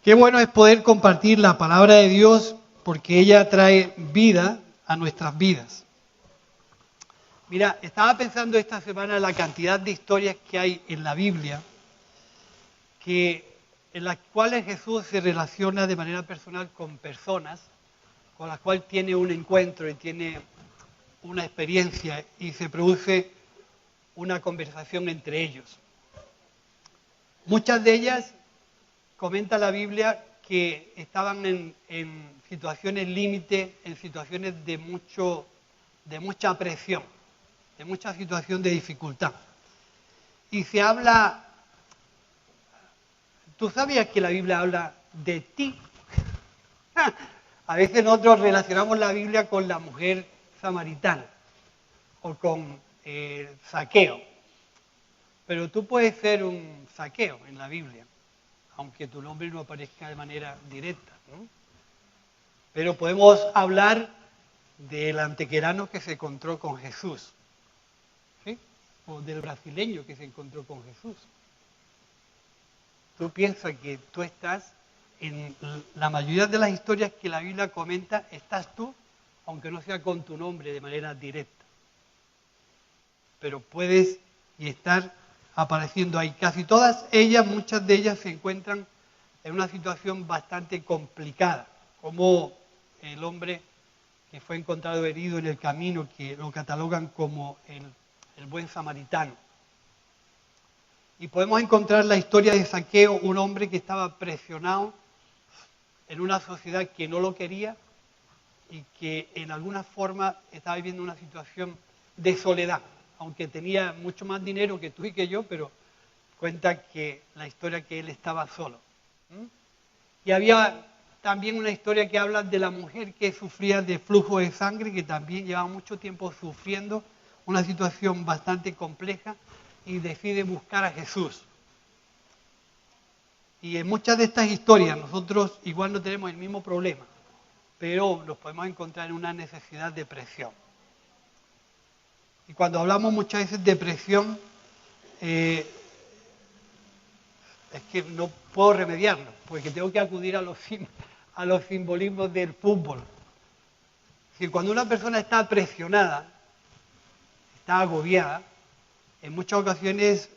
Qué bueno es poder compartir la palabra de Dios porque ella trae vida a nuestras vidas. Mira, estaba pensando esta semana en la cantidad de historias que hay en la Biblia en las cuales Jesús se relaciona de manera personal con personas con las cuales tiene un encuentro y tiene una experiencia y se produce una conversación entre ellos. Muchas de ellas, comenta la Biblia, que estaban en situaciones límite, en situaciones de mucha presión, de mucha situación de dificultad. Y se habla, ¿tú sabías que la Biblia habla de ti? A veces nosotros relacionamos la Biblia con la mujer samaritana o con Zaqueo. Pero tú puedes ser un Zaqueo en la Biblia, aunque tu nombre no aparezca de manera directa, ¿no? Pero podemos hablar del antequerano que se encontró con Jesús, ¿sí? O del brasileño que se encontró con Jesús. Tú piensas que tú estás en la mayoría de las historias que la Biblia comenta, estás tú, aunque no sea con tu nombre de manera directa. Pero puedes y estar apareciendo ahí. Casi todas ellas, muchas de ellas se encuentran en una situación bastante complicada, como el hombre que fue encontrado herido en el camino, que lo catalogan como el buen samaritano. Y podemos encontrar la historia de Zaqueo, un hombre que estaba presionado en una sociedad que no lo quería y que en alguna forma estaba viviendo una situación de soledad, aunque tenía mucho más dinero que tú y que yo, pero cuenta que la historia que él estaba solo. Y había también una historia que habla de la mujer que sufría de flujo de sangre, que también llevaba mucho tiempo sufriendo una situación bastante compleja y decide buscar a Jesús. Y en muchas de estas historias nosotros igual no tenemos el mismo problema, pero nos podemos encontrar en una necesidad de presión. Y cuando hablamos muchas veces de presión, es que no puedo remediarlo, porque tengo que acudir a los simbolismos del fútbol. Es decir, cuando una persona está presionada, está agobiada, en muchas ocasiones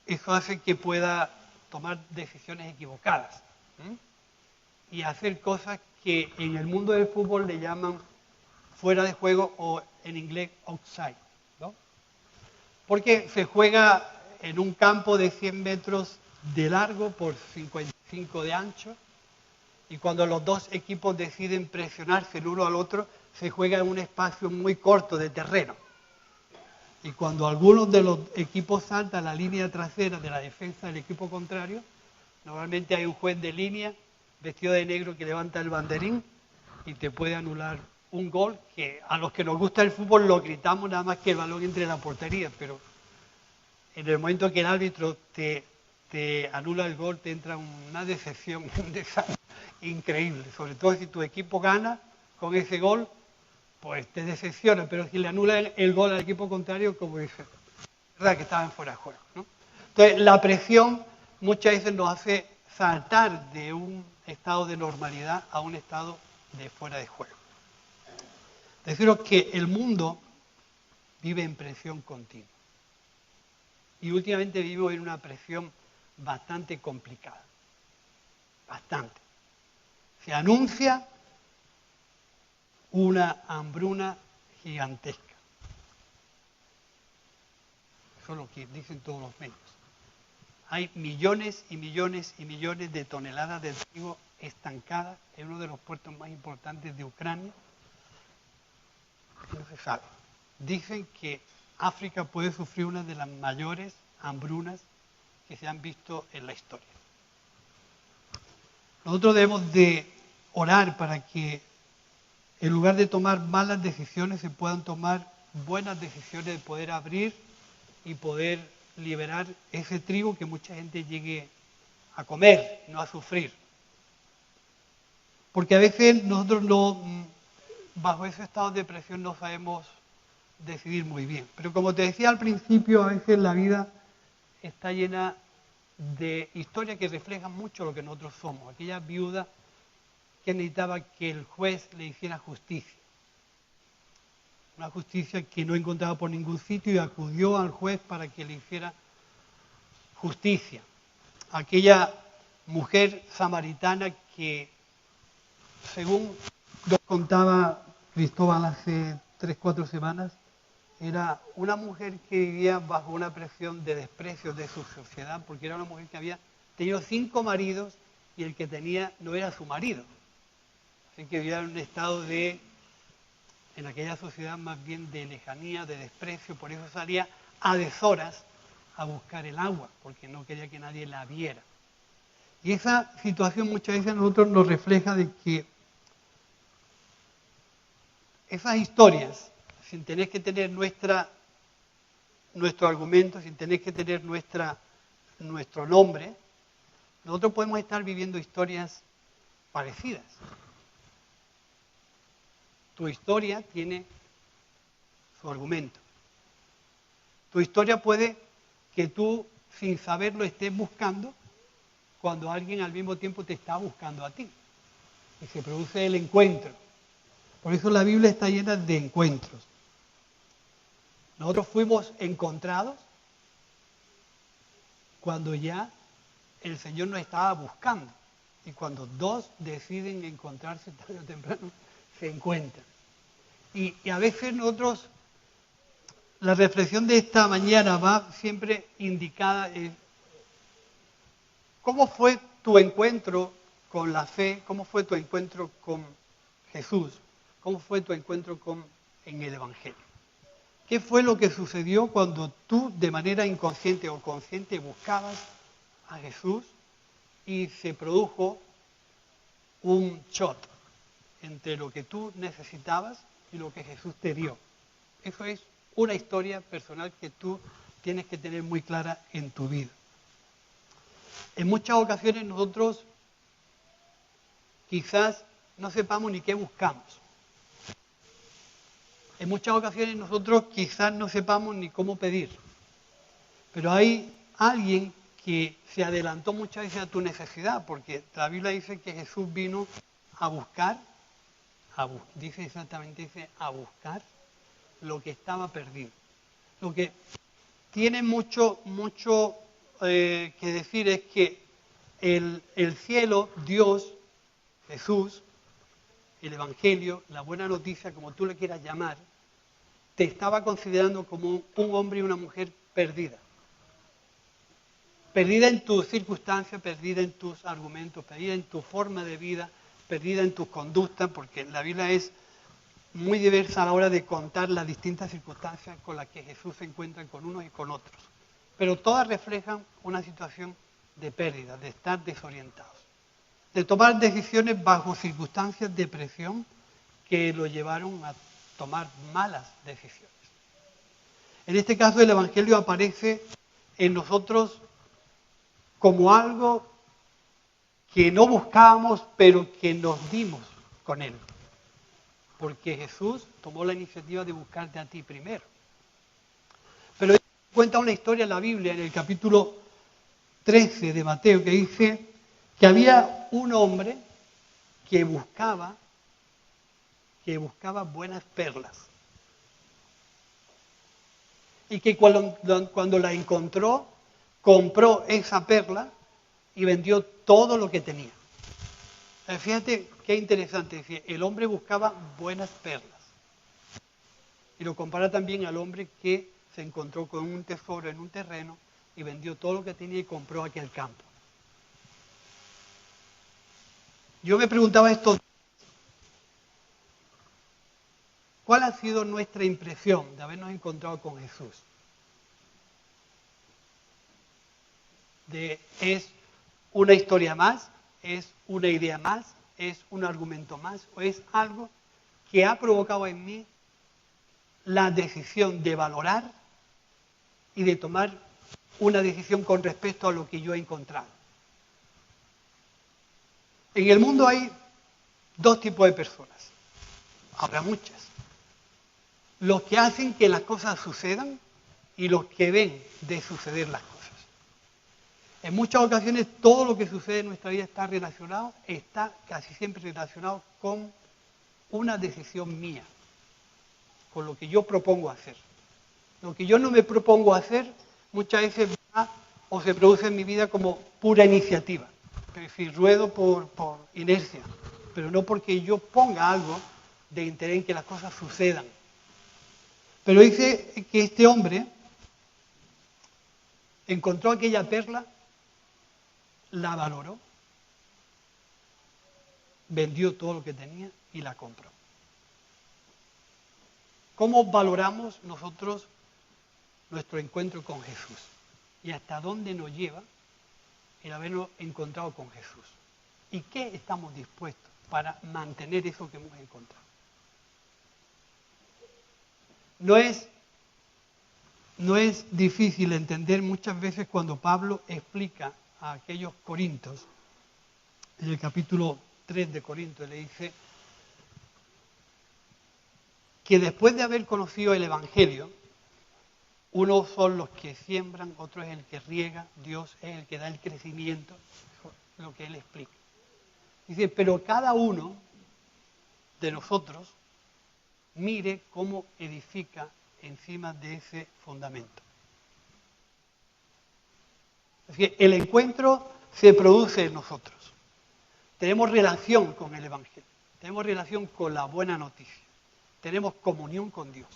eso hace que pueda tomar decisiones equivocadas y hacer cosas que en el mundo del fútbol le llaman fuera de juego o en inglés outside, ¿no? Porque se juega en un campo de 100 metros de largo por 55 de ancho y cuando los dos equipos deciden presionarse el uno al otro, se juega en un espacio muy corto de terreno. Y cuando algunos de los equipos saltan la línea trasera de la defensa del equipo contrario, normalmente hay un juez de línea vestido de negro que levanta el banderín y te puede anular un gol que a los que nos gusta el fútbol lo gritamos nada más que el balón entre en la portería, pero en el momento que el árbitro te anula el gol te entra una decepción, un desastre increíble, sobre todo si tu equipo gana con ese gol, pues te decepciona, pero si le anula el gol al equipo contrario, como dice, es verdad que estaban fuera de juego, ¿no? Entonces, la presión muchas veces nos hace saltar de un estado de normalidad a un estado de fuera de juego. Deciros que el mundo vive en presión continua. Y últimamente vivimos en una presión bastante complicada. Bastante. Se anuncia una hambruna gigantesca. Eso es lo que dicen todos los medios. Hay millones y millones y millones de toneladas de trigo estancadas en uno de los puertos más importantes de Ucrania. No se sabe. Dicen que África puede sufrir una de las mayores hambrunas que se han visto en la historia. Nosotros debemos de orar para que en lugar de tomar malas decisiones se puedan tomar buenas decisiones de poder abrir y poder liberar ese trigo que mucha gente llegue a comer, no a sufrir. Porque a veces nosotros bajo ese estado de presión no sabemos decidir muy bien. Pero como te decía al principio, a veces la vida está llena de historias que reflejan mucho lo que nosotros somos. Aquella viuda que necesitaba que el juez le hiciera justicia. Una justicia que no encontraba por ningún sitio y acudió al juez para que le hiciera justicia. Aquella mujer samaritana que, según nos contaba Cristóbal hace 3-4 semanas, era una mujer que vivía bajo una presión de desprecio de su sociedad, porque era una mujer que había tenido 5 maridos y el que tenía no era su marido. Así que vivía en un estado de, en aquella sociedad más bien de lejanía, de desprecio, por eso salía a deshoras a buscar el agua, porque no quería que nadie la viera. Y esa situación muchas veces a nosotros nos refleja de que esas historias, sin tener que tener nuestro argumento, sin tener que tener nuestro nombre, nosotros podemos estar viviendo historias parecidas. Tu historia tiene su argumento. Tu historia puede que tú, sin saberlo, estés buscando cuando alguien al mismo tiempo te está buscando a ti. Y se produce el encuentro. Por eso la Biblia está llena de encuentros. Nosotros fuimos encontrados cuando ya el Señor nos estaba buscando. Y cuando dos deciden encontrarse tarde o temprano, se encuentran. Y a veces nosotros, la reflexión de esta mañana va siempre indicada en cómo fue tu encuentro con la fe, cómo fue tu encuentro con Jesús, cómo fue tu encuentro en el Evangelio. ¿Qué fue lo que sucedió cuando tú de manera inconsciente o consciente buscabas a Jesús y se produjo un shot entre lo que tú necesitabas y lo que Jesús te dio? Eso es una historia personal que tú tienes que tener muy clara en tu vida. En muchas ocasiones nosotros quizás no sepamos ni qué buscamos. En muchas ocasiones nosotros quizás no sepamos ni cómo pedir. Pero hay alguien que se adelantó muchas veces a tu necesidad, porque la Biblia dice que Jesús vino a buscar, dice a buscar lo que estaba perdido. Lo que tiene mucho que decir es que el cielo, Dios, Jesús, el Evangelio, la buena noticia, como tú le quieras llamar, te estaba considerando como un hombre y una mujer perdida. Perdida en tus circunstancias, perdida en tus argumentos, perdida en tu forma de vida, perdida en tus conductas, porque la Biblia es muy diversa a la hora de contar las distintas circunstancias con las que Jesús se encuentra con unos y con otros. Pero todas reflejan una situación de pérdida, de estar desorientados, de tomar decisiones bajo circunstancias de presión que lo llevaron a tomar malas decisiones. En este caso el Evangelio aparece en nosotros como algo que no buscábamos, pero que nos dimos con él. Porque Jesús tomó la iniciativa de buscarte a ti primero. Pero cuenta una historia en la Biblia, en el capítulo 13 de Mateo, que dice que había un hombre que buscaba buenas perlas. Y que cuando la encontró, compró esa perla y vendió todo lo que tenía. Fíjate qué interesante, decir, el hombre buscaba buenas perlas. Y lo compara también al hombre que se encontró con un tesoro en un terreno y vendió todo lo que tenía y compró aquel campo. Yo me preguntaba esto, ¿cuál ha sido nuestra impresión de habernos encontrado con Jesús? ¿Es una historia más? ¿Es una idea más? ¿Es un argumento más? ¿O es algo que ha provocado en mí la decisión de valorar y de tomar una decisión con respecto a lo que yo he encontrado? En el mundo hay dos tipos de personas. Habrá muchas. Los que hacen que las cosas sucedan y los que ven de suceder las cosas. En muchas ocasiones todo lo que sucede en nuestra vida está casi siempre relacionado con una decisión mía, con lo que yo propongo hacer. Lo que yo no me propongo hacer muchas veces va o se produce en mi vida como pura iniciativa. Es decir, ruedo por inercia, pero no porque yo ponga algo de interés en que las cosas sucedan. Pero dice que este hombre encontró aquella perla, la valoró, vendió todo lo que tenía y la compró. ¿Cómo valoramos nosotros nuestro encuentro con Jesús? ¿Y hasta dónde nos lleva el habernos encontrado con Jesús? ¿Y qué estamos dispuestos para mantener eso que hemos encontrado? No es difícil entender muchas veces cuando Pablo explica a aquellos corintios, en el capítulo 3 de Corintios, le dice que después de haber conocido el Evangelio, unos son los que siembran, otro es el que riega, Dios es el que da el crecimiento, lo que él explica. Dice, pero cada uno de nosotros mire cómo edifica encima de ese fundamento. Es decir, el encuentro se produce en nosotros. Tenemos relación con el Evangelio, tenemos relación con la buena noticia, tenemos comunión con Dios,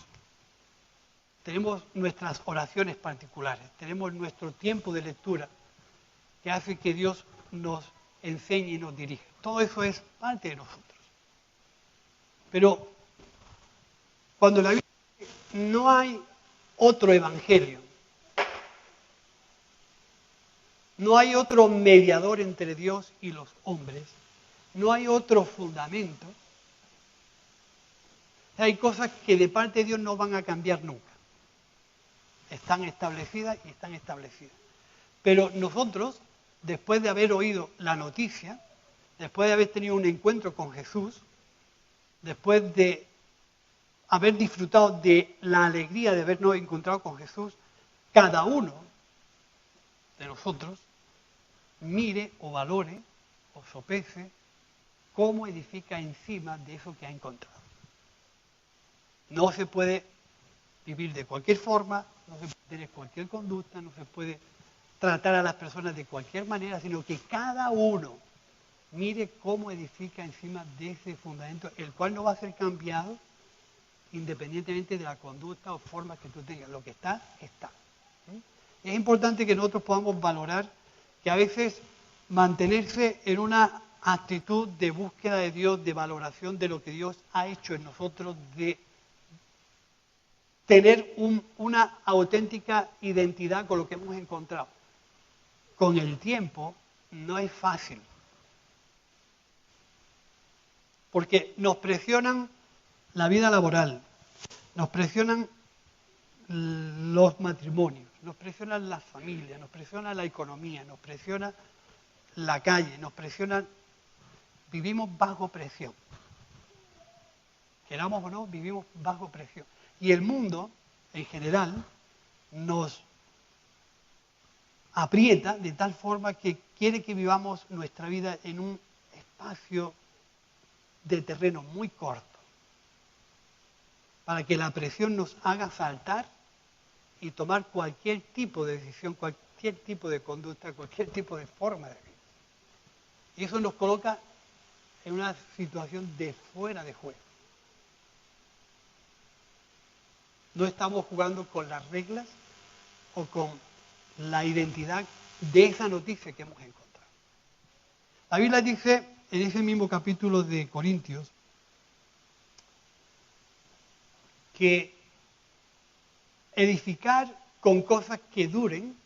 tenemos nuestras oraciones particulares, tenemos nuestro tiempo de lectura que hace que Dios nos enseñe y nos dirija. Todo eso es parte de nosotros. Pero cuando la Biblia dice no hay otro evangelio, no hay otro mediador entre Dios y los hombres, no hay otro fundamento, hay cosas que de parte de Dios no van a cambiar nunca. Están establecidas y están establecidas. Pero nosotros, después de haber oído la noticia, después de haber tenido un encuentro con Jesús, después de haber disfrutado de la alegría de habernos encontrado con Jesús, cada uno de nosotros mire o valore o sopese cómo edifica encima de eso que ha encontrado. No se puede vivir de cualquier forma, no se puede tener cualquier conducta, no se puede tratar a las personas de cualquier manera, sino que cada uno mire cómo edifica encima de ese fundamento, el cual no va a ser cambiado independientemente de la conducta o forma que tú tengas. Lo que está, está. Es importante que nosotros podamos valorar que a veces mantenerse en una actitud de búsqueda de Dios, de valoración de lo que Dios ha hecho en nosotros, de tener una auténtica identidad con lo que hemos encontrado. Con el tiempo no es fácil. Porque nos presionan la vida laboral, nos presionan los matrimonios, nos presionan las familias, nos presiona la economía, nos presiona la calle, nos presionan. Vivimos bajo presión. Queramos o no, vivimos bajo presión. Y el mundo, en general, nos aprieta de tal forma que quiere que vivamos nuestra vida en un espacio de terreno muy corto, para que la presión nos haga saltar y tomar cualquier tipo de decisión, cualquier tipo de conducta, cualquier tipo de forma de vida. Y eso nos coloca en una situación de fuera de juego. No estamos jugando con las reglas o con la identidad de esa noticia que hemos encontrado. La Biblia dice en ese mismo capítulo de Corintios que edificar con cosas que duren,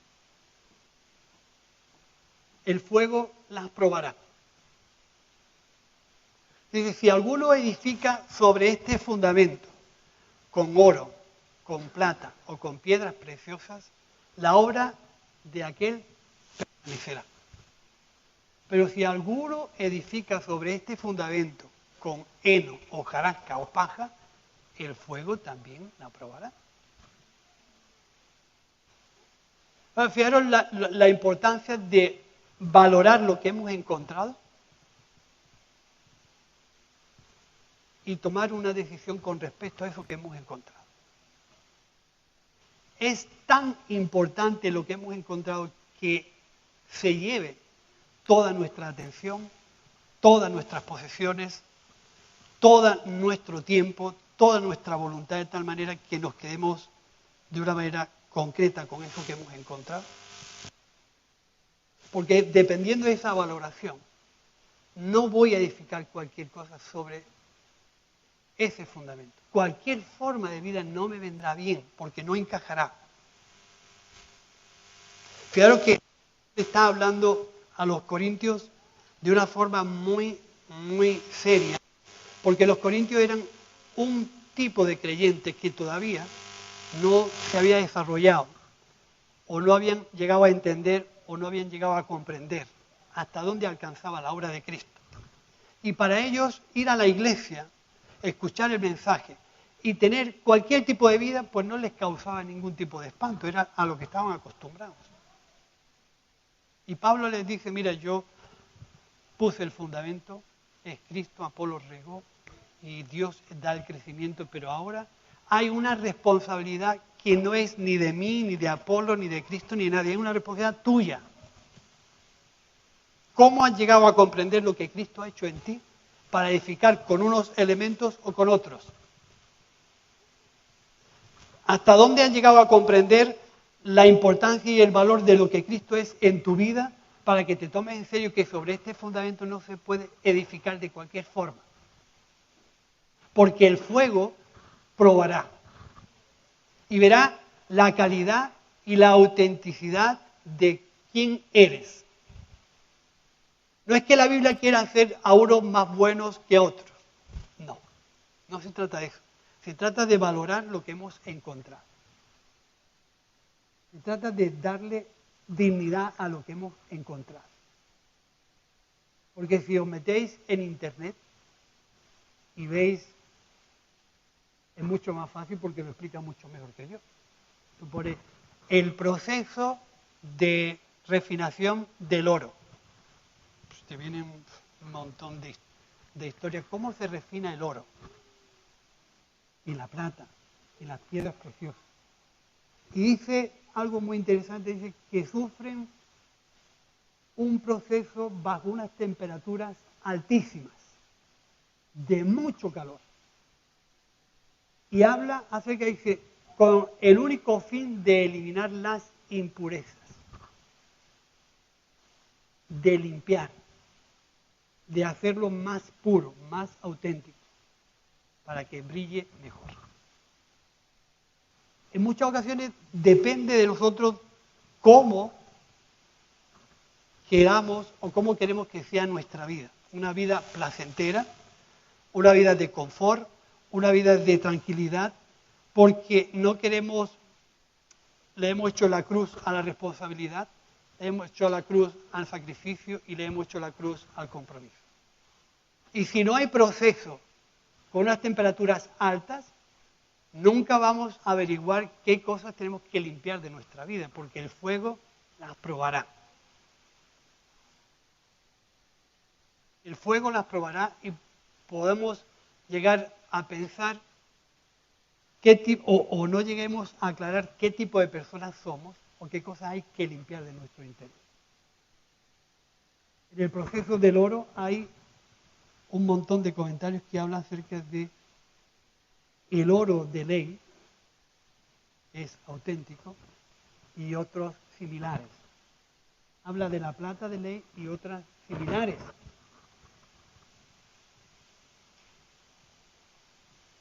el fuego las probará. Dice, si alguno edifica sobre este fundamento con oro, con plata o con piedras preciosas, la obra de aquel permanecerá. Pero si alguno edifica sobre este fundamento con heno, hojarasca o paja, el fuego también la probará. Fijaros la importancia de valorar lo que hemos encontrado y tomar una decisión con respecto a eso que hemos encontrado. Es tan importante lo que hemos encontrado que se lleve toda nuestra atención, todas nuestras posesiones, todo nuestro tiempo, toda nuestra voluntad, de tal manera que nos quedemos de una manera concreta con eso que hemos encontrado. Porque dependiendo de esa valoración, no voy a edificar cualquier cosa sobre ese fundamento. Cualquier forma de vida no me vendrá bien, porque no encajará. Fijaros que está hablando a los corintios de una forma muy, muy seria, porque los corintios eran un tipo de creyentes que todavía no se había desarrollado, o no habían llegado a entender, o no habían llegado a comprender hasta dónde alcanzaba la obra de Cristo. Y para ellos ir a la iglesia, escuchar el mensaje y tener cualquier tipo de vida, pues no les causaba ningún tipo de espanto, era a lo que estaban acostumbrados. Y Pablo les dice, mira, yo puse el fundamento, es Cristo, Apolo regó y Dios da el crecimiento, pero ahora hay una responsabilidad que no es ni de mí, ni de Apolo, ni de Cristo, ni de nadie, es una responsabilidad tuya. ¿Cómo has llegado a comprender lo que Cristo ha hecho en ti para edificar con unos elementos o con otros? ¿Hasta dónde has llegado a comprender la importancia y el valor de lo que Cristo es en tu vida para que te tomes en serio que sobre este fundamento no se puede edificar de cualquier forma? Porque el fuego probará y verá la calidad y la autenticidad de quién eres. No es que la Biblia quiera hacer a unos más buenos que a otros. No, no se trata de eso. Se trata de valorar lo que hemos encontrado. Se trata de darle dignidad a lo que hemos encontrado. Porque si os metéis en internet y veis, es mucho más fácil porque lo explica mucho mejor que yo. Tú pones el proceso de refinación del oro. Pues te vienen un montón de historias. ¿Cómo se refina el oro? Y la plata, y las piedras preciosas. Y dice algo muy interesante, dice que sufren un proceso bajo unas temperaturas altísimas, de mucho calor. Y habla acerca, dice, con el único fin de eliminar las impurezas, de limpiar, de hacerlo más puro, más auténtico, para que brille mejor. En muchas ocasiones depende de nosotros cómo queramos o cómo queremos que sea nuestra vida. Una vida placentera, una vida de confort, una vida de tranquilidad, porque no queremos, le hemos hecho la cruz a la responsabilidad, le hemos hecho la cruz al sacrificio y le hemos hecho la cruz al compromiso. Y si no hay proceso con unas temperaturas altas, nunca vamos a averiguar qué cosas tenemos que limpiar de nuestra vida, porque el fuego las probará. El fuego las probará y podemos llegar a pensar qué tipo, o no lleguemos a aclarar qué tipo de personas somos o qué cosas hay que limpiar de nuestro interior. En el proceso del oro hay un montón de comentarios que hablan acerca de el oro de ley, es auténtico, y otros similares. Habla de la plata de ley y otras similares.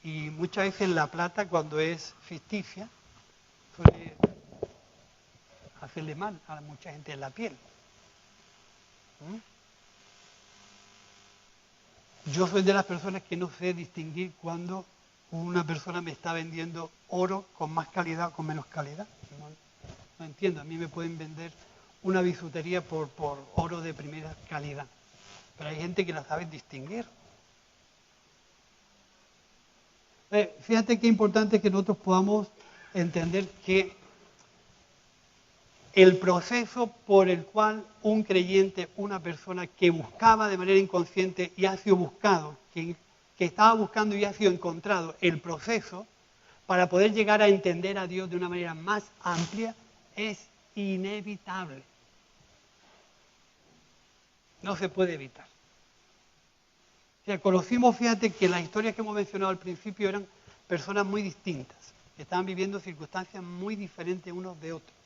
Y muchas veces la plata, cuando es ficticia, suele hacerle mal a mucha gente en la piel. Yo soy de las personas que no sé distinguir cuando una persona me está vendiendo oro con más calidad o con menos calidad. No entiendo, a mí me pueden vender una bisutería por oro de primera calidad, pero hay gente que la sabe distinguir. Fíjate qué importante que nosotros podamos entender que el proceso por el cual un creyente, una persona que buscaba de manera inconsciente y ha sido buscado, que estaba buscando y ha sido encontrado, el proceso para poder llegar a entender a Dios de una manera más amplia es inevitable. No se puede evitar. O sea, conocimos, fíjate, que las historias que hemos mencionado al principio eran personas muy distintas, que estaban viviendo circunstancias muy diferentes unos de otros.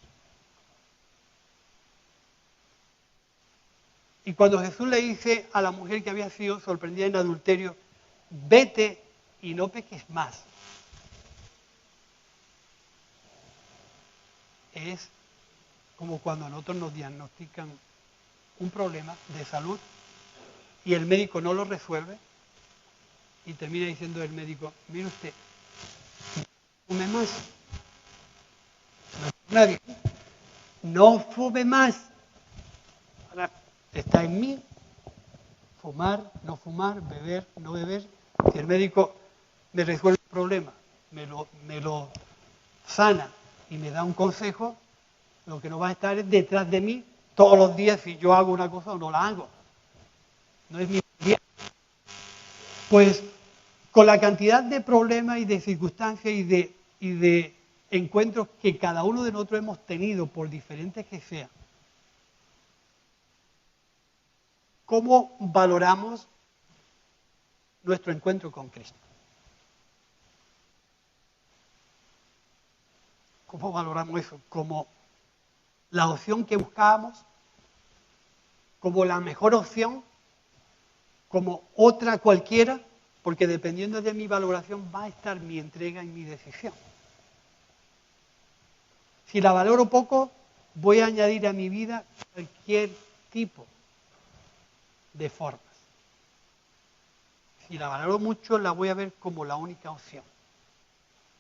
Y cuando Jesús le dice a la mujer que había sido sorprendida en adulterio, vete y no peques más, es como cuando a nosotros nos diagnostican un problema de salud y el médico no lo resuelve y termina diciendo el médico, mire usted, no fume más. Nadie, no fume más. Ahora, está en mí fumar, no fumar, beber, no beber. Si el médico me resuelve el problema, me lo sana y me da un consejo, lo que no va a estar es detrás de mí todos los días si yo hago una cosa o no la hago. No es mi día. Pues con la cantidad de problemas y de circunstancias y de encuentros que cada uno de nosotros hemos tenido, por diferentes que sean, ¿cómo valoramos nuestro encuentro con Cristo? ¿Cómo valoramos eso? ¿Como la opción que buscábamos? ¿Como la mejor opción? ¿Como otra cualquiera? Porque dependiendo de mi valoración va a estar mi entrega y mi decisión. Si la valoro poco, voy a añadir a mi vida cualquier tipo de formas. Si la valoro mucho, la voy a ver como la única opción.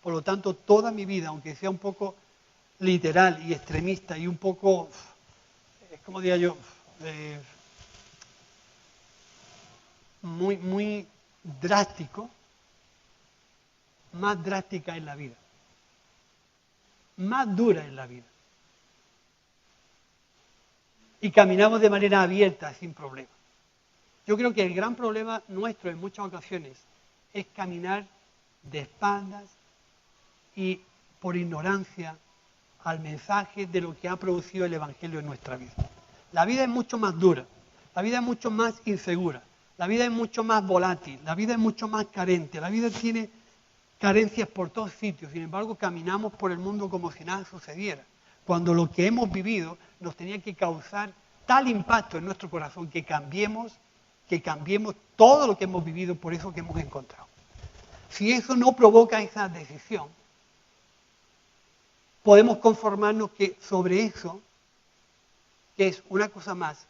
Por lo tanto, toda mi vida, aunque sea un poco literal y extremista y un poco, como diría yo, muy drástico, más drástica es la vida. Más dura es la vida. Y caminamos de manera abierta, sin problema. Yo creo que el gran problema nuestro en muchas ocasiones es caminar de espaldas y por ignorancia al mensaje de lo que ha producido el Evangelio en nuestra vida. La vida es mucho más dura, la vida es mucho más insegura, la vida es mucho más volátil, la vida es mucho más carente, la vida tiene carencias por todos sitios, sin embargo caminamos por el mundo como si nada sucediera, cuando lo que hemos vivido nos tenía que causar tal impacto en nuestro corazón que cambiemos todo lo que hemos vivido por eso que hemos encontrado. Si eso no provoca esa decisión, podemos conformarnos que sobre eso, que es una cosa más,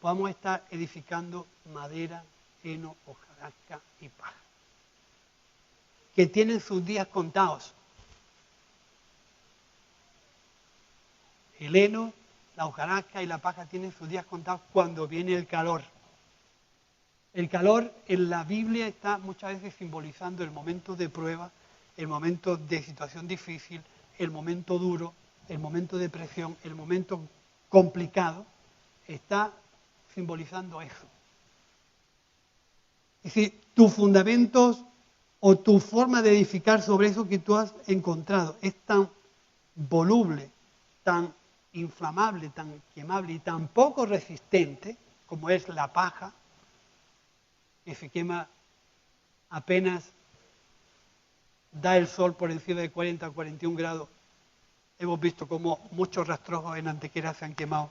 podamos estar edificando madera, heno, hojarasca y paja, que tienen sus días contados. El heno, la hojarasca y la paja tienen sus días contados cuando viene el calor. El calor en la Biblia está muchas veces simbolizando el momento de prueba, el momento de situación difícil, el momento duro, el momento de presión, el momento complicado, está simbolizando eso. Es decir, tus fundamentos o tu forma de edificar sobre eso que tú has encontrado es tan voluble, tan inflamable, tan quemable y tan poco resistente como es la paja, que se quema apenas da el sol por encima de 40 o 41 grados. Hemos visto cómo muchos rastrojos en Antequera se han quemado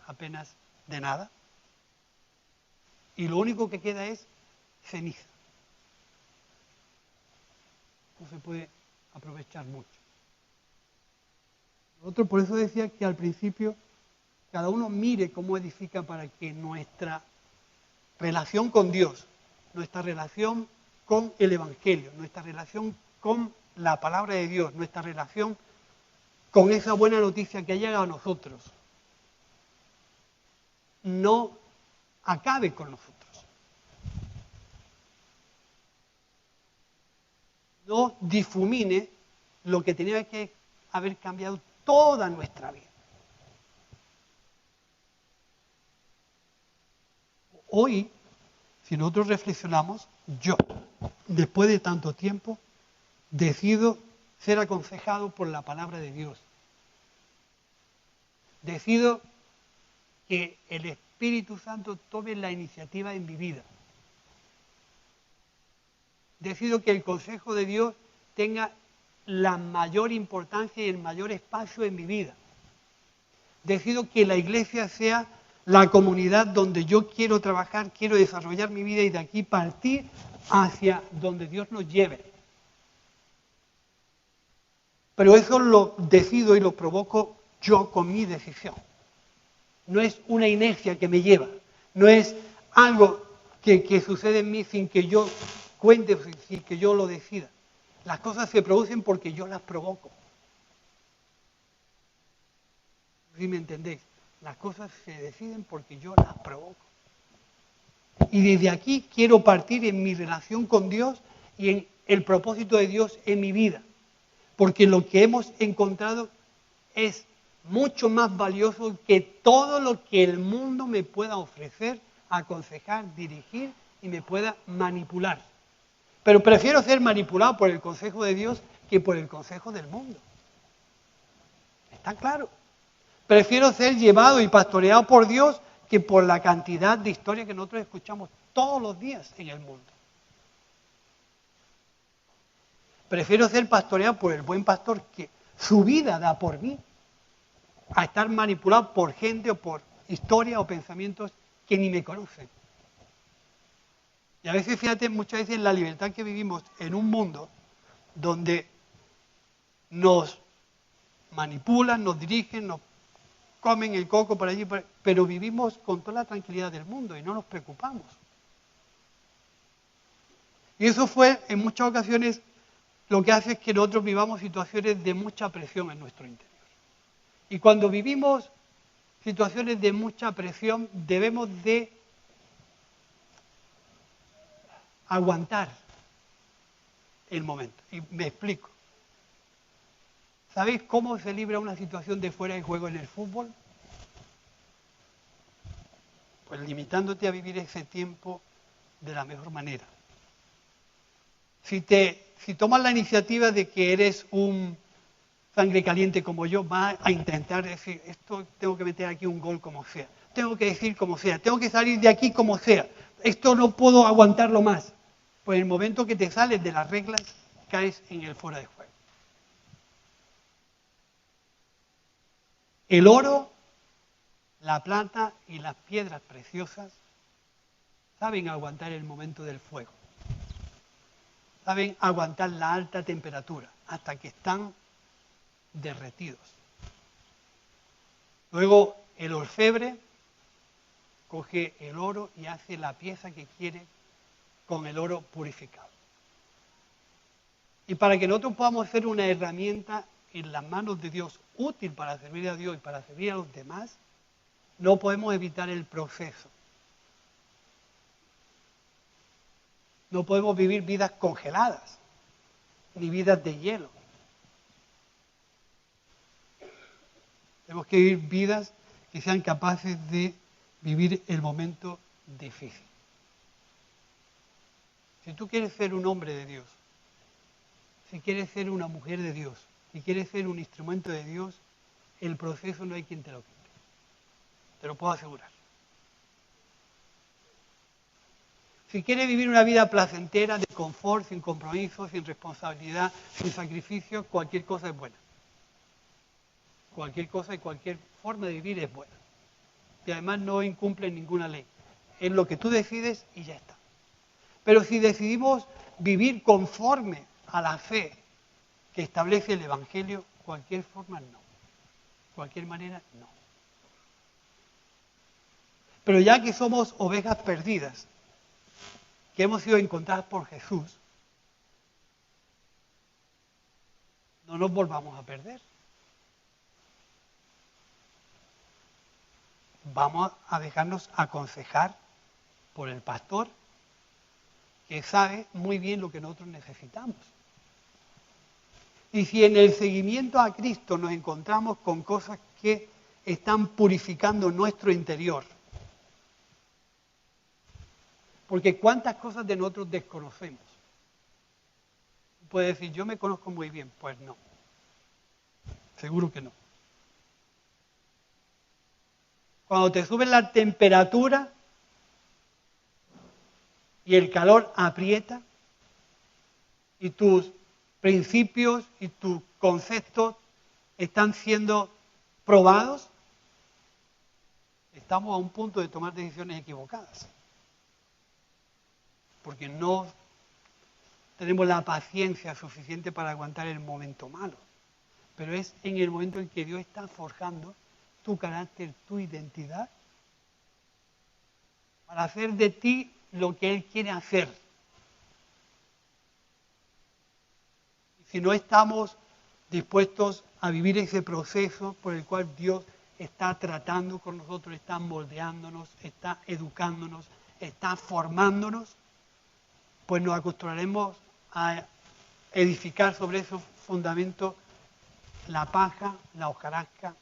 apenas de nada. Y lo único que queda es ceniza. No se puede aprovechar mucho. Nosotros por eso decía que al principio cada uno mire cómo edifica para que nuestra relación con Dios, nuestra relación con el Evangelio, nuestra relación con la palabra de Dios, nuestra relación con esa buena noticia que ha llegado a nosotros, no acabe con nosotros. No difumine lo que tenía que haber cambiado toda nuestra vida. hoy, si nosotros reflexionamos, yo, después de tanto tiempo, decido ser aconsejado por la palabra de Dios. Decido que el Espíritu Santo tome la iniciativa en mi vida. Decido que el consejo de Dios tenga la mayor importancia y el mayor espacio en mi vida. Decido que la iglesia sea la comunidad donde yo quiero trabajar, quiero desarrollar mi vida y de aquí partir hacia donde Dios nos lleve. Pero eso lo decido y lo provoco yo con mi decisión. No es una inercia que me lleva, no es algo que sucede en mí sin que yo cuente, sin que yo lo decida. Las cosas se producen porque yo las provoco. ¿Sí me entendéis? Las cosas se deciden porque yo las provoco. Y desde aquí quiero partir en mi relación con Dios y en el propósito de Dios en mi vida. Porque lo que hemos encontrado es mucho más valioso que todo lo que el mundo me pueda ofrecer, aconsejar, dirigir y me pueda manipular. Pero prefiero ser manipulado por el consejo de Dios que por el consejo del mundo. ¿Está claro? Prefiero ser llevado y pastoreado por Dios que por la cantidad de historias que nosotros escuchamos todos los días en el mundo. Prefiero ser pastoreado por el buen pastor que su vida da por mí, a estar manipulado por gente o por historias o pensamientos que ni me conocen. Y a veces, fíjate, muchas veces la libertad que vivimos en un mundo donde nos manipulan, nos dirigen, nos comen el coco por allí, pero vivimos con toda la tranquilidad del mundo y no nos preocupamos. Y eso fue, en muchas ocasiones, lo que hace es que nosotros vivamos situaciones de mucha presión en nuestro interior. Y cuando vivimos situaciones de mucha presión, debemos de aguantar el momento. Y me explico. ¿Sabéis cómo se libra una situación de fuera de juego en el fútbol? Pues limitándote a vivir ese tiempo de la mejor manera. Si tomas la iniciativa de que eres un sangre caliente como yo, vas a intentar decir, esto tengo que meter aquí un gol como sea, tengo que decir como sea, tengo que salir de aquí como sea, esto no puedo aguantarlo más. Pues en el momento que te sales de las reglas, caes en el fuera de juego. El oro, la plata y las piedras preciosas saben aguantar el momento del fuego. Saben aguantar la alta temperatura hasta que están derretidos. Luego el orfebre coge el oro y hace la pieza que quiere con el oro purificado. Y para que nosotros podamos ser una herramienta en las manos de Dios, útil para servir a Dios y para servir a los demás, no podemos evitar el proceso. No podemos vivir vidas congeladas, ni vidas de hielo. Tenemos que vivir vidas que sean capaces de vivir el momento difícil. Si tú quieres ser un hombre de Dios, si quieres ser una mujer de Dios, si quieres ser un instrumento de Dios, el proceso no hay quien te lo quite. Te lo puedo asegurar. Si quieres vivir una vida placentera, de confort, sin compromiso, sin responsabilidad, sin sacrificio, cualquier cosa es buena. Cualquier cosa y cualquier forma de vivir es buena. Y además no incumple ninguna ley. Es lo que tú decides y ya está. Pero si decidimos vivir conforme a la fe que establece el Evangelio, cualquier forma no. Cualquier manera no. Pero ya que somos ovejas perdidas, que hemos sido encontradas por Jesús, no nos volvamos a perder. Vamos a dejarnos aconsejar por el pastor que sabe muy bien lo que nosotros necesitamos. Y si en el seguimiento a Cristo nos encontramos con cosas que están purificando nuestro interior, Porque cuántas cosas de nosotros desconocemos. Puedes decir, yo me conozco muy bien. Pues no. Seguro que no. Cuando te sube la temperatura y el calor aprieta y tus principios y tus conceptos están siendo probados, estamos a un punto de tomar decisiones equivocadas. Porque no tenemos la paciencia suficiente para aguantar el momento malo. Pero es en el momento en que Dios está forjando tu carácter, tu identidad, para hacer de ti lo que Él quiere hacer. Si no estamos dispuestos a vivir ese proceso por el cual Dios está tratando con nosotros, está moldeándonos, está educándonos, está formándonos, pues nos acostumbraremos a edificar sobre esos fundamentos la paja, la hojarasca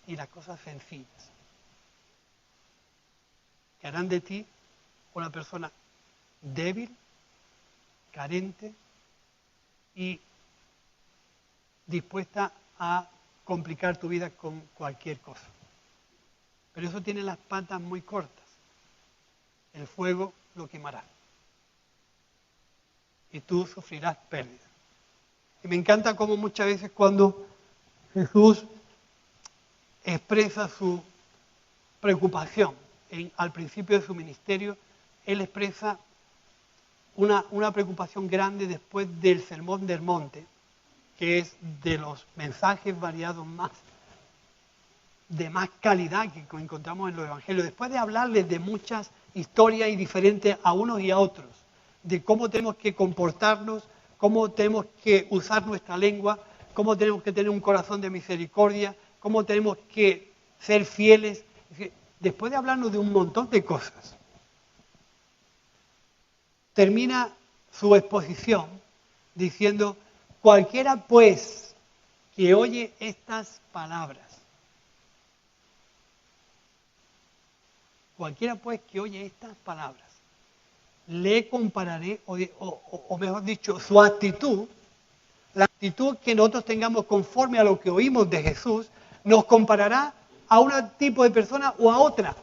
y las cosas sencillas, que harán de ti una persona débil, carente y dispuesta a complicar tu vida con cualquier cosa. Pero eso tiene las patas muy cortas. El fuego lo quemará. Y tú sufrirás pérdida. Y me encanta cómo muchas veces cuando Jesús expresa su preocupación al principio de su ministerio, Él expresa una preocupación grande después del Sermón del Monte, que es de los mensajes variados de más calidad que encontramos en los evangelios. Después de hablarles de muchas historias y diferentes a unos y a otros, de cómo tenemos que comportarnos, cómo tenemos que usar nuestra lengua, cómo tenemos que tener un corazón de misericordia, cómo tenemos que ser fieles. Después de hablarnos de un montón de cosas, termina su exposición diciendo: cualquiera pues que oye estas palabras, le compararé, o mejor dicho, su actitud, la actitud que nosotros tengamos conforme a lo que oímos de Jesús, nos comparará a un tipo de persona o a otra.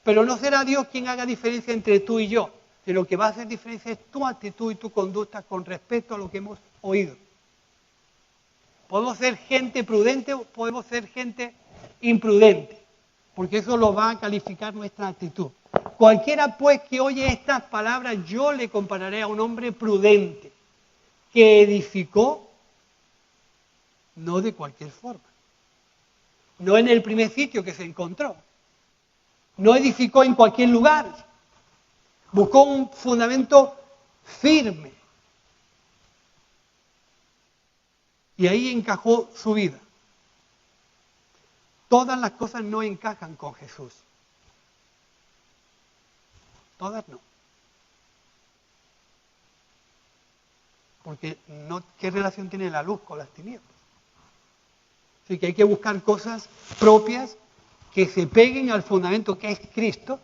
Pero no será Dios quien haga diferencia entre tú y yo, sino lo que va a hacer diferencia es tu actitud y tu conducta con respecto a lo que hemos oído. Podemos ser gente prudente o podemos ser gente imprudente, porque eso lo va a calificar nuestra actitud. Cualquiera pues que oye estas palabras, yo le compararé a un hombre prudente, que edificó no de cualquier forma, no en el primer sitio que se encontró, no edificó en cualquier lugar, buscó un fundamento firme y ahí encajó su vida. Todas las cosas no encajan con Jesús. Todas no. Porque ¿qué relación tiene la luz con las tinieblas? Así que hay que buscar cosas propias que se peguen al fundamento que es Cristo.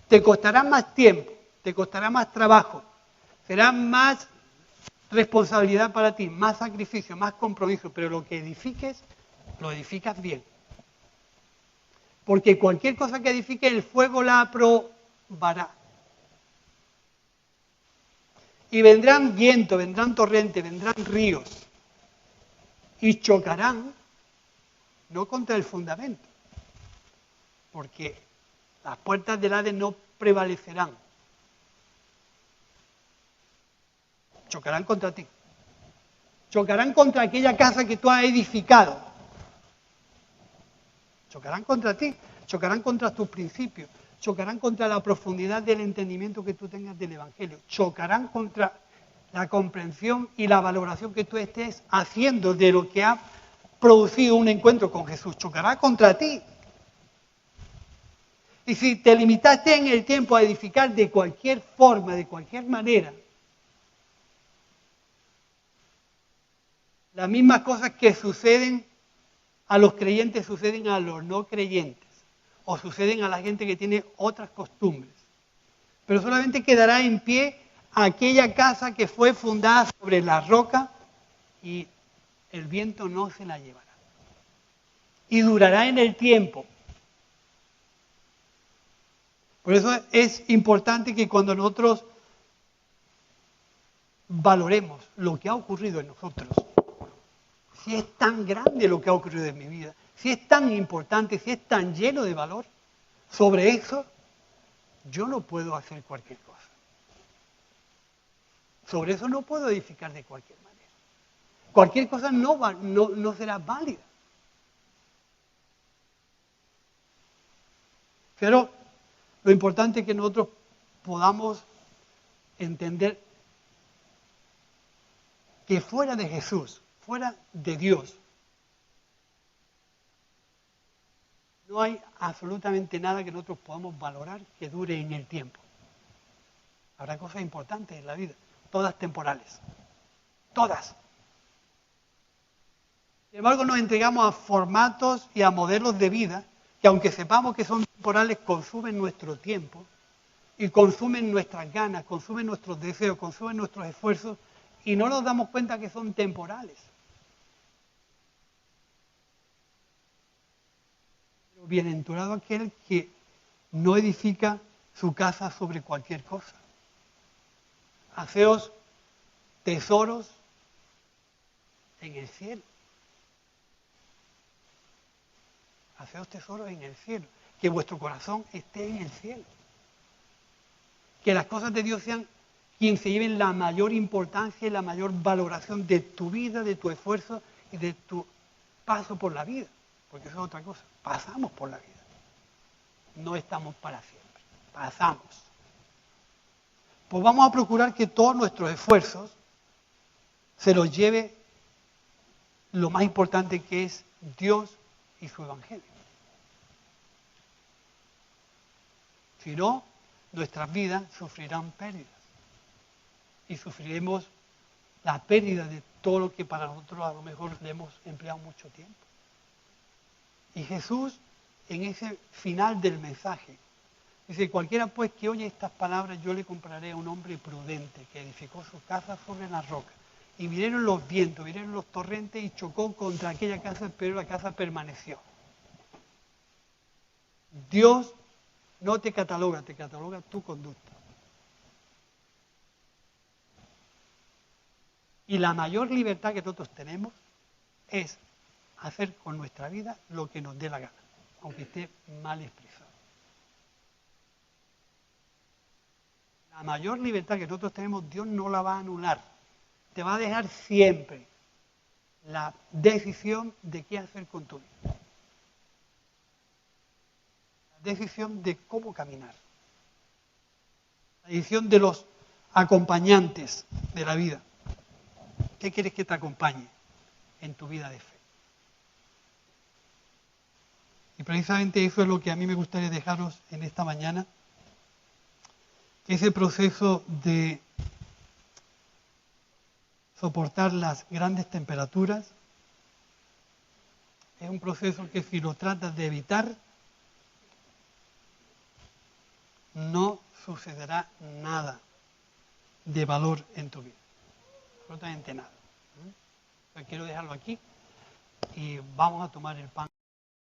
Te costará más tiempo, te costará más trabajo, será más responsabilidad para ti, más sacrificio, más compromiso, pero lo que edifiques, lo edificas bien. Porque cualquier cosa que edifique, el fuego la aprobará. Y vendrán vientos, vendrán torrentes, vendrán ríos, y chocarán, no contra el fundamento, porque las puertas del Hades no prevalecerán. Chocarán contra ti. Chocarán contra aquella casa que tú has edificado. Chocarán contra ti, chocarán contra tus principios, chocarán contra la profundidad del entendimiento que tú tengas del Evangelio, chocarán contra la comprensión y la valoración que tú estés haciendo de lo que ha producido un encuentro con Jesús, chocará contra ti. Y si te limitaste en el tiempo a edificar de cualquier forma, de cualquier manera, las mismas cosas que suceden a los creyentes suceden a los no creyentes. o suceden a la gente que tiene otras costumbres. Pero solamente quedará en pie aquella casa que fue fundada sobre la roca y el viento no se la llevará. Y durará en el tiempo. Por eso es importante que cuando nosotros valoremos lo que ha ocurrido en nosotros, si es tan grande lo que ha ocurrido en mi vida, si es tan importante, si es tan lleno de valor, sobre eso yo no puedo hacer cualquier cosa. Sobre eso no puedo edificar de cualquier manera. Cualquier cosa no será válida. Pero lo importante es que nosotros podamos entender que fuera de Jesús, fuera de Dios, no hay absolutamente nada que nosotros podamos valorar que dure en el tiempo. Habrá cosas importantes en la vida, todas temporales, todas. Sin embargo, nos entregamos a formatos y a modelos de vida que, aunque sepamos que son temporales, consumen nuestro tiempo y consumen nuestras ganas, consumen nuestros deseos, consumen nuestros esfuerzos y no nos damos cuenta que son temporales. Pero bienaventurado aquel que no edifica su casa sobre cualquier cosa. Haceos tesoros en el cielo. Haceos tesoros en el cielo. Que vuestro corazón esté en el cielo. Que las cosas de Dios sean quien se lleven la mayor importancia y la mayor valoración de tu vida, de tu esfuerzo y de tu paso por la vida. Porque eso es otra cosa. Pasamos por la vida. No estamos para siempre. Pasamos. Pues vamos a procurar que todos nuestros esfuerzos se los lleve lo más importante que es Dios y su Evangelio. Si no, nuestras vidas sufrirán pérdidas. Y sufriremos la pérdida de todo lo que para nosotros a lo mejor le hemos empleado mucho tiempo. Y Jesús, en ese final del mensaje, dice: cualquiera pues que oye estas palabras, yo le compararé a un hombre prudente que edificó su casa sobre la roca. Y vinieron los vientos, vinieron los torrentes y chocó contra aquella casa, pero la casa permaneció. Dios no te cataloga tu conducta. Y la mayor libertad que nosotros tenemos es hacer con nuestra vida lo que nos dé la gana, aunque esté mal expresado. La mayor libertad que nosotros tenemos, Dios no la va a anular. Te va a dejar siempre la decisión de qué hacer con tu vida. La decisión de cómo caminar. La decisión de los acompañantes de la vida. ¿Qué quieres que te acompañe en tu vida de fe? Y precisamente eso es lo que a mí me gustaría dejaros en esta mañana. Ese proceso de soportar las grandes temperaturas es un proceso que, si lo tratas de evitar, no sucederá nada de valor en tu vida. Absolutamente nada. Pero quiero dejarlo aquí y vamos a tomar el pan.